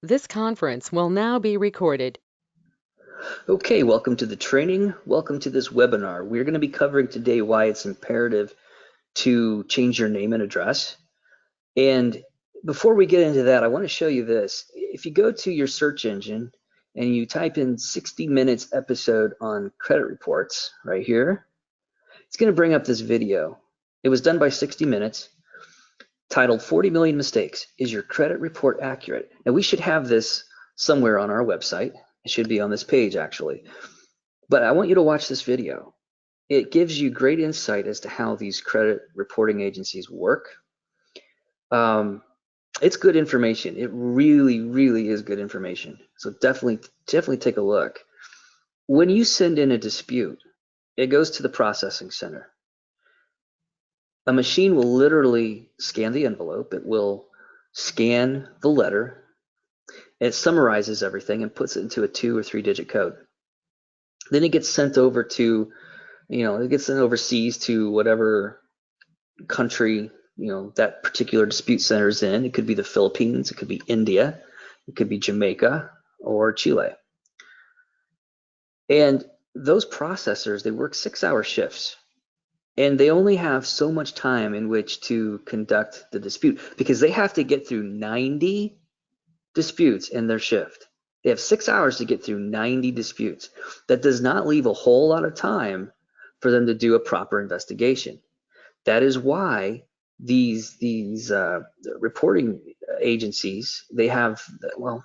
This conference will now be recorded. Okay, welcome to the training. Welcome to this webinar. We're going to be covering today why it's imperative to change your name and address. And before we get into that, I want to show you this. If you go to your search engine and you type in 60 minutes episode on credit reports right here, it's going to bring up this video. It was done by 60 Minutes, titled 40 Million Mistakes. Is your credit report accurate? Now, we should have this somewhere on our website. It should be on this page, actually. But I want you to watch this video. It gives you great insight as to how these credit reporting agencies work. It's good information. It really, really is good information. So definitely take a look. When you send in a dispute, it goes to the processing center. A machine will literally scan the envelope. It will scan the letter. It summarizes everything and puts it into a 2 or 3 digit code. Then it gets sent over to, it gets sent overseas to whatever country that particular dispute center is in. It could be the Philippines, it could be India, it could be Jamaica or Chile. And those processors, they work 6-hour shifts, and they only have so much time in which to conduct the dispute because they have to get through 90 disputes in their shift. They have 6 hours to get through 90 disputes. That does not leave a whole lot of time for them to do a proper investigation. That is why these reporting agencies, they have, well,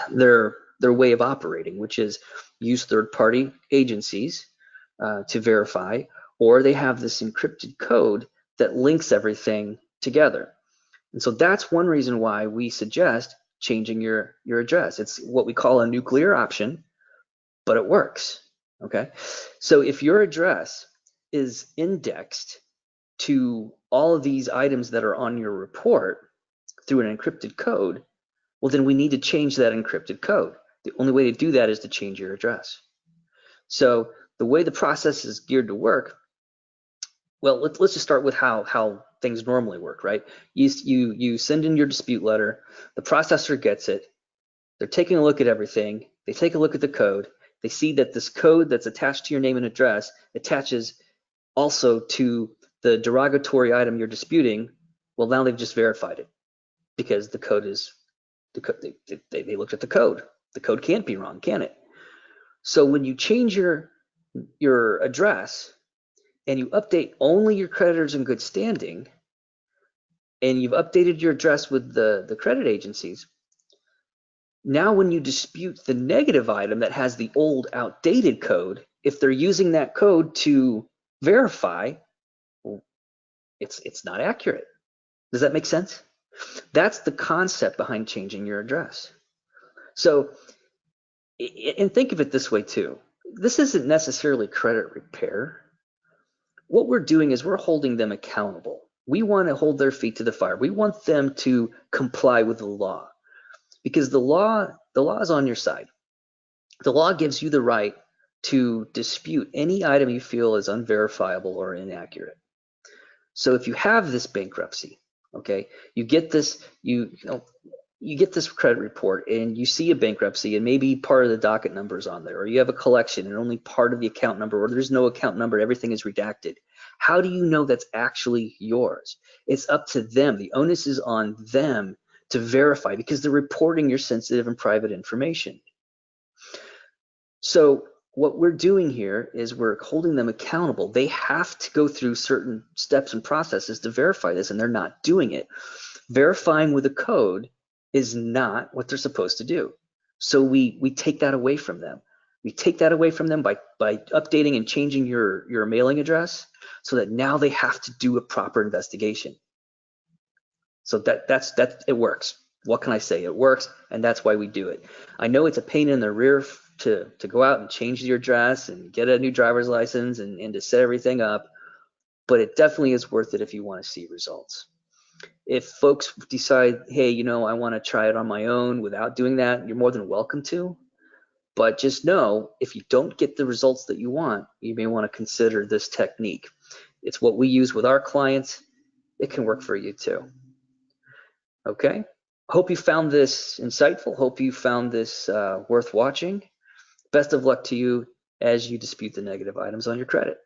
their way of operating, which is use third-party agencies to verify, or they have this encrypted code that links everything together. And so that's one reason why we suggest changing your address. It's what we call a nuclear option, but it works. Okay, so if your address is indexed to all of these items that are on your report through an encrypted code, well, then we need to change that encrypted code. The only way to do that is to change your address. So the way the process is geared to work, well, let's just start with how things normally work, right? You send in your dispute letter, the processor gets it, they're taking a look at everything, they take a look at the code, they see that this code that's attached to your name and address attaches also to the derogatory item you're disputing. Well, now they've just verified it because the code is they looked at the code. The code can't be wrong, can it? So when you change your address and you update only your creditors in good standing, and you've updated your address with the credit agencies, now when you dispute the negative item that has the old outdated code, if they're using that code to verify, well, it's not accurate. Does that make sense? That's the concept behind changing your address. So, and think of it this way too. This isn't necessarily credit repair. What we're doing is we're holding them accountable. We want to hold their feet to the fire. We want them to comply with the law because the law is on your side. The law gives you the right to dispute any item you feel is unverifiable or inaccurate. So if you have this bankruptcy, okay, you get this, you get this credit report and you see a bankruptcy and maybe part of the docket number is on there, or you have a collection and only part of the account number, or there's no account number, everything is redacted. How do you know that's actually yours? It's up to them. The onus is on them to verify because they're reporting your sensitive and private information. So what we're doing here is we're holding them accountable. They have to go through certain steps and processes to verify this, and they're not doing it. Verifying with a code is not what they're supposed to do. So we take that away from them. We take that away from them by updating and changing your mailing address so that now they have to do a proper investigation. So that's it works. What can I say? It works, and that's why we do it. I know it's a pain in the rear to go out and change your address and get a new driver's license and to set everything up, but it definitely is worth it if you want to see results. If folks decide, hey, I want to try it on my own without doing that, you're more than welcome to. But just know, if you don't get the results that you want, you may want to consider this technique. It's what we use with our clients. It can work for you too. Okay? Hope you found this insightful. Hope you found this worth watching. Best of luck to you as you dispute the negative items on your credit.